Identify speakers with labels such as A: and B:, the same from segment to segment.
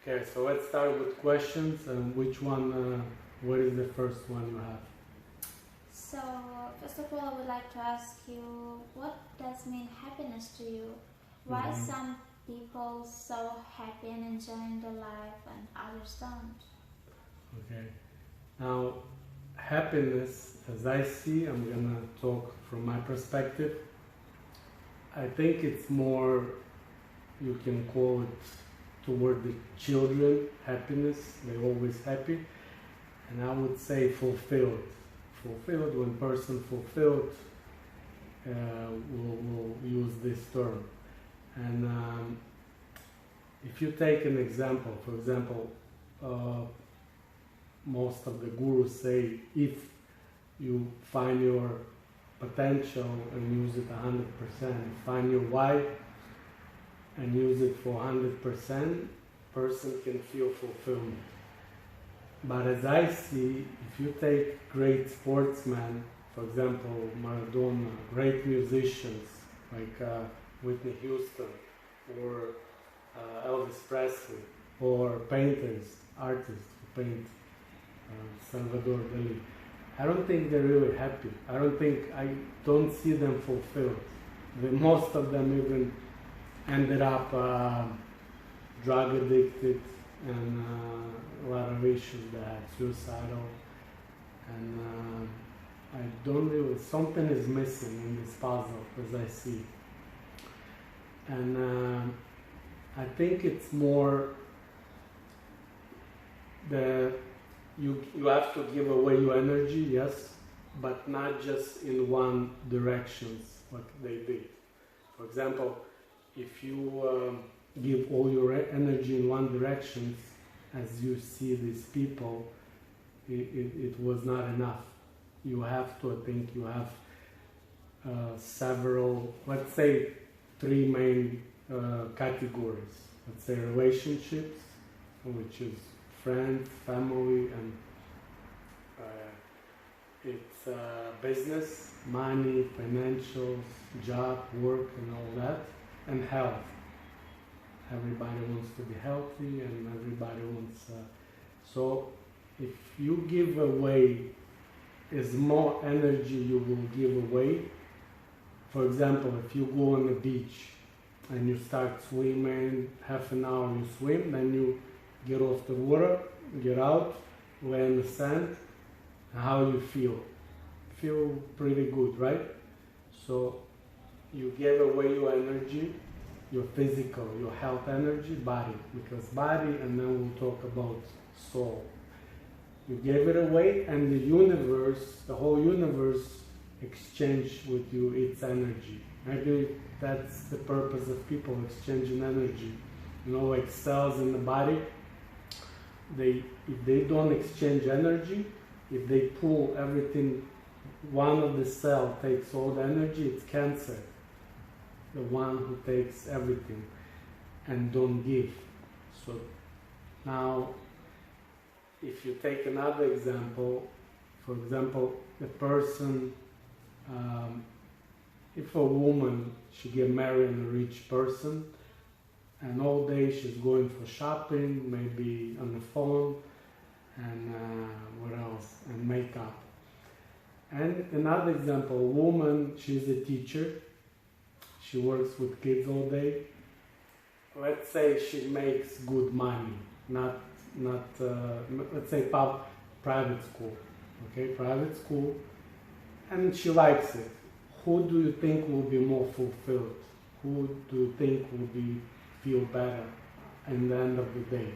A: Okay, so let's start with questions. And which one? What is the first one you have?
B: So, first of all, I would like to ask you, what does mean happiness to you? Why some people so happy and enjoying their life and others don't?
A: Okay. Now, happiness, as I see, I'm gonna talk from my perspective. I think it's more, you can call it toward the children, happiness. They're always happy. And I would say fulfilled. Fulfilled, when person fulfilled, we'll use this term. And if you take an example, for example, most of the gurus say if you find your potential and use it 100%, find your why and use it for 100%, person can feel fulfillment. But as I see, if you take great sportsmen, for example, Maradona, great musicians like Whitney Houston or Elvis Presley, or painters, artists who paint Salvador Dali, I don't think they're really happy. I don't see them fulfilled. Most of them even ended up drug addicted and a lot of issues that suicidal, and I don't really, something is missing in this puzzle as I see. And I think it's more you have to give away your energy, yes, but not just in one direction like they did. For example, if you give all your energy in one direction, as you see these people, it was not enough. You have to, I think you have several, let's say 3 main categories. Let's say relationships, which is friends, family, and it's business, money, financials, job, work, and all that, and health. Everybody wants to be healthy, and everybody wants. So, if you give away as more energy you will give away. For example, if you go on the beach and you start swimming, half an hour you swim, then you get off the water, get out, lay in the sand, how you feel? Feel pretty good, right? So you gave away your energy, your physical, your health energy, body, because body, and then we'll talk about soul. You gave it away, and the universe, the whole universe, exchanged with you its energy. Maybe that's the purpose of people exchanging energy. You know, like cells in the body, if they don't exchange energy, if they pull everything, one of the cell takes all the energy, it's cancer. The one who takes everything and don't give. So now, if you take another example, for example, the person, if a woman, she get married and a rich person, and all day she's going for shopping, maybe on the phone, and what else, and makeup. And another example, a woman, she's a teacher, she works with kids all day. Let's say she makes good money, not let's say private school, okay, private school, and she likes it. Who do you think will be more fulfilled? Who do you think will feel better in the end of the day?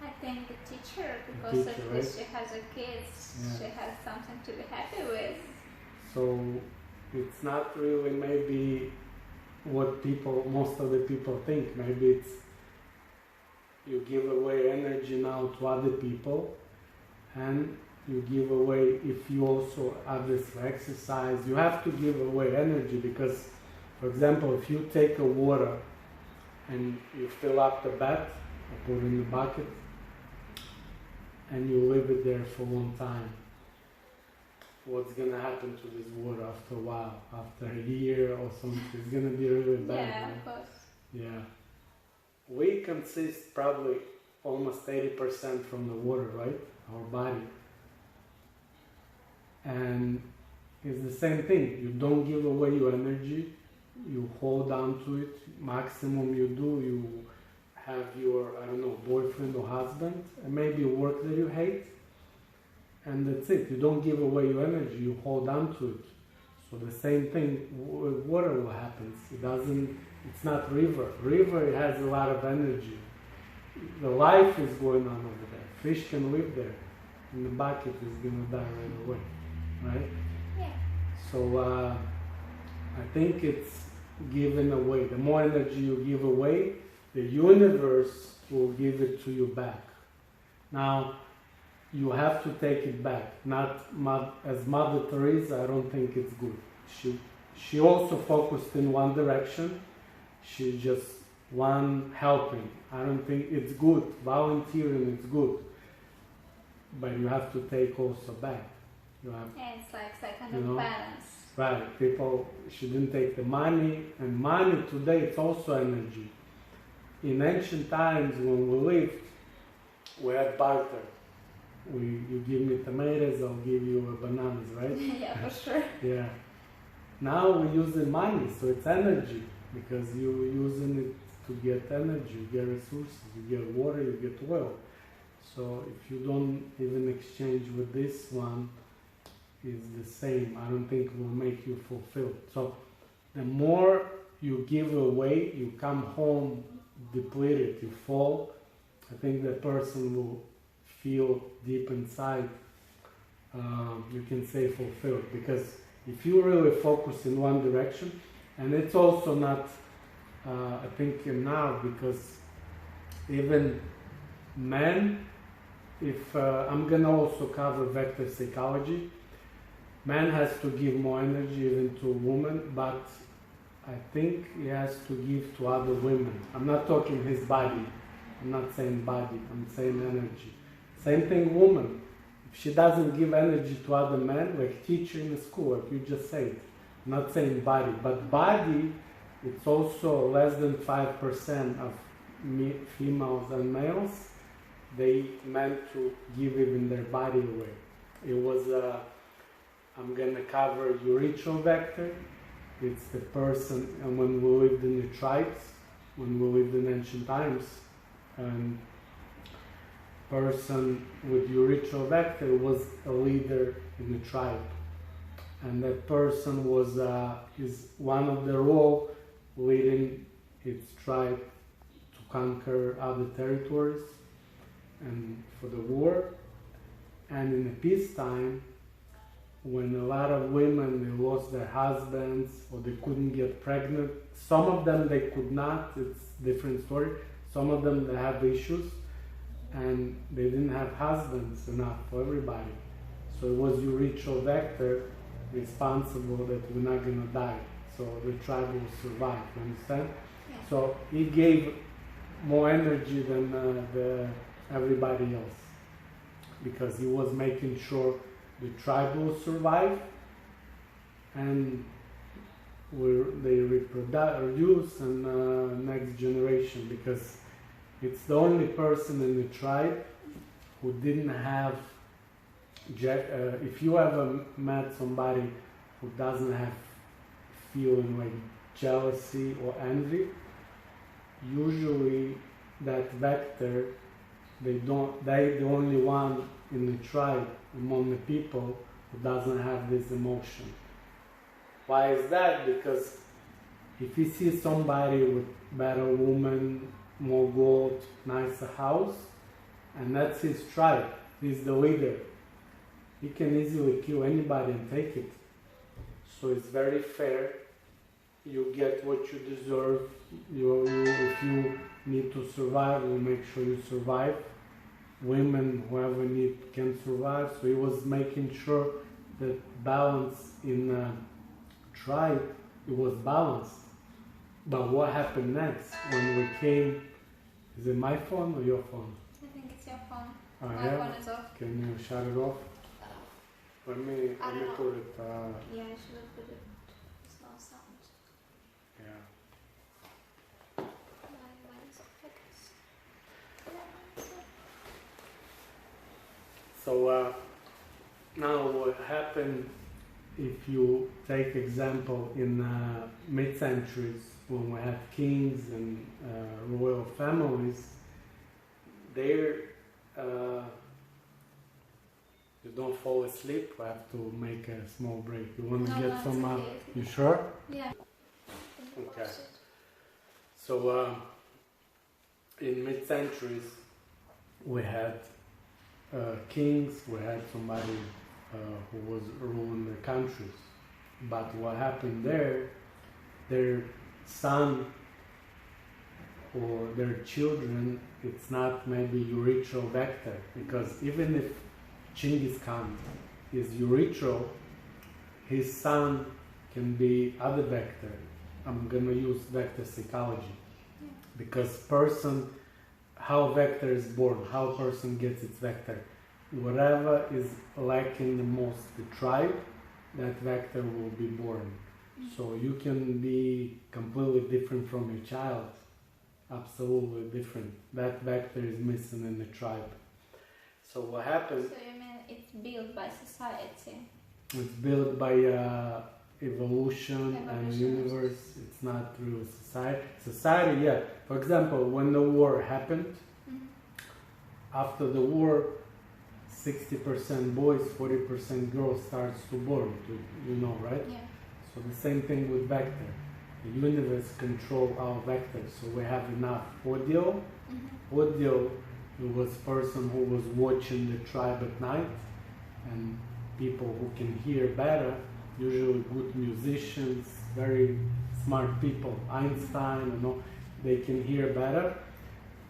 B: I think the teacher, because at
A: right?
B: least she has her kids, she has something to be happy with.
A: So it's not really maybe what most of the people think. Maybe it's you give away energy now to other people, and you give away, if you also obviously exercise, you have to give away energy, because, for example, if you take a water and you fill up the bath, or put it in the bucket, and you leave it there for a long time, what's going to happen to this water after a while, after a year or something? It's going to be really bad.
B: Yeah,
A: right?
B: of course.
A: Yeah. We consist probably almost 80% from the water, right? Our body. And it's the same thing. You don't give away your energy. You hold on to it. Maximum you do, you have your, I don't know, boyfriend or husband, and maybe work that you hate. And that's it. You don't give away your energy. You hold on to it. So the same thing with water will happen. It's not river. River, it has a lot of energy. The life is going on over there. Fish can live there. And the bucket is going to die right away. Right?
B: Yeah.
A: So I think it's given away. The more energy you give away, the universe will give it to you back. Now, you have to take it back. Not as Mother Teresa, I don't think it's good. She also focused in one direction. She just one helping. I don't think it's good. Volunteering is good, but you have to take also back. You have,
B: yeah, it's like kind of balance.
A: Right. People shouldn't take the money, and money today it's also energy. In ancient times when we lived, we had barter. You give me tomatoes, I'll give you bananas, right?
B: Yeah, for sure.
A: Yeah. Now we're using money, so it's energy, because you're using it to get energy, you get resources, you get water, you get oil. So if you don't even exchange with this one, it's the same. I don't think it will make you fulfilled. So the more you give away, you come home depleted, you fall, I think the person will feel deep inside, you can say fulfilled. Because if you really focus in one direction, and it's also not, I think now, because even men, if I'm gonna also cover vector psychology, man has to give more energy even to a woman, but I think he has to give to other women. I'm not talking his body, I'm not saying body, I'm saying energy. Same thing woman. If she doesn't give energy to other men, like teacher in the school, like you just said, I'm not saying body, but body, it's also less than 5% of females and males. They meant to give even their body away. It was, I'm gonna cover urethral vector. It's the person, and when we lived in the tribes, when we lived in ancient times, and person with urethral vector was a leader in the tribe, and that person was is one of the role leading its tribe to conquer other territories and for the war. And in the peacetime, when a lot of women they lost their husbands or they couldn't get pregnant, some of them they could not, it's different story. Some of them they have issues and they didn't have husbands enough for everybody. So it was urethral vector responsible that we're not gonna die. So the tribe will survive, you understand?
B: Yeah.
A: So he gave more energy than everybody else, because he was making sure the tribe will survive and they reproduce and next generation, because it's the only person in the tribe who didn't have, if you ever met somebody who doesn't have feeling like jealousy or envy, usually that vector, they're the only one in the tribe among the people who doesn't have this emotion. Why is that? Because if you see somebody with better woman, more gold, nicer house, and that's his tribe, he's the leader, he can easily kill anybody and take it. So it's very fair. You get what you deserve. If you need to survive, we'll make sure you survive. Women, whoever can survive. So he was making sure that balance in the tribe, it was balanced. But what happened next when we came? Is it my phone or your phone?
B: I think it's your phone.
A: My
B: phone is off.
A: Can you shut it off? Let me put it.
B: Yeah, I should have put it. It's no sound.
A: Yeah.
B: Mine is fixed.
A: So now what happened, if you take example in mid-centuries when we had kings and royal families, there you don't fall asleep. I have to make a small break. You want to get some?
B: Okay.
A: You sure?
B: Yeah.
A: Okay. So in mid-centuries, we had kings. We had somebody who was ruling the countries. But what happened there? Their son or their children, it's not maybe urethral vector, because even if Genghis Khan is urethral, his son can be other vector. I'm gonna use vector psychology, because person, how vector is born, how person gets its vector, whatever is lacking the most the tribe, that vector will be born. So you can be completely different from your child, absolutely different. That vector is missing in the tribe. So what happens?
B: So you mean it's built by society?
A: It's built by evolution and universe. It's not through society. Society, yeah. For example, when the war happened, after the war, 60% boys, 40% girls starts to born. You know, right?
B: Yeah.
A: So the same thing with vector. The universe control our vectors. So we have enough audio. Audio, it was person who was watching the tribe at night, and people who can hear better, usually good musicians, very smart people, Einstein, you know, they can hear better,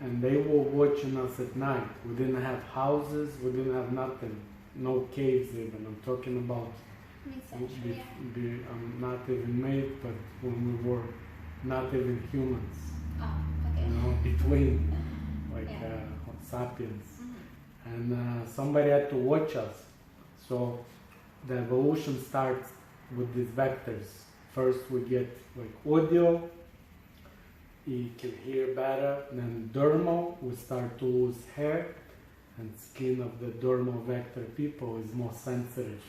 A: and they were watching us at night. We didn't have houses, we didn't have nothing, no caves even. I'm talking about not even made, but when we were not even humans.
B: Oh, okay.
A: You know, between, like sapiens. And somebody had to watch us. So the evolution starts with these vectors. First we get like audio, you can hear better, then dermal, we start to lose hair, and skin of the dermal vector people is more sensitive.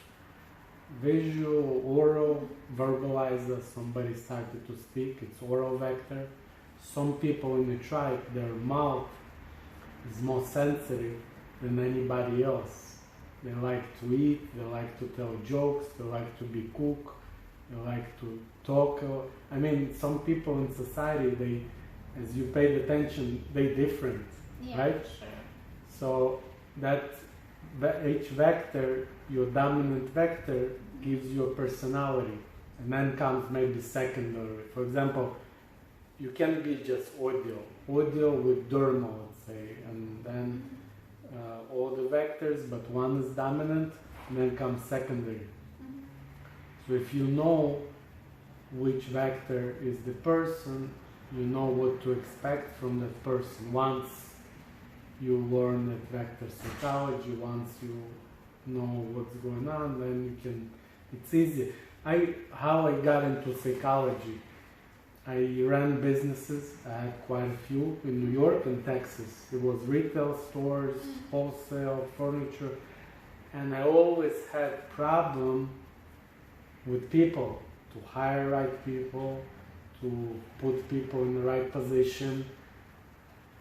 A: Visual, oral, verbalizer, somebody started to speak, it's oral vector. Some people in the tribe, their mouth is more sensitive than anybody else. They like to eat, they like to tell jokes, they like to be cook, they like to talk. I mean, some people in society, they, as you paid attention, they different, right?
B: Sure.
A: So that each vector, your dominant vector, gives you a personality, and then comes maybe secondary. For example, you can be just audio with dermal, let's say, and then all the vectors, but one is dominant, and then comes secondary. So if you know which vector is the person, you know what to expect from that person. Once you learn that vector psychology, once you know what's going on, then you can, it's easy. How I got into psychology, I ran businesses, I had quite a few in New York and Texas. It was retail stores, wholesale, furniture, and I always had problem with people, to hire right people, to put people in the right position.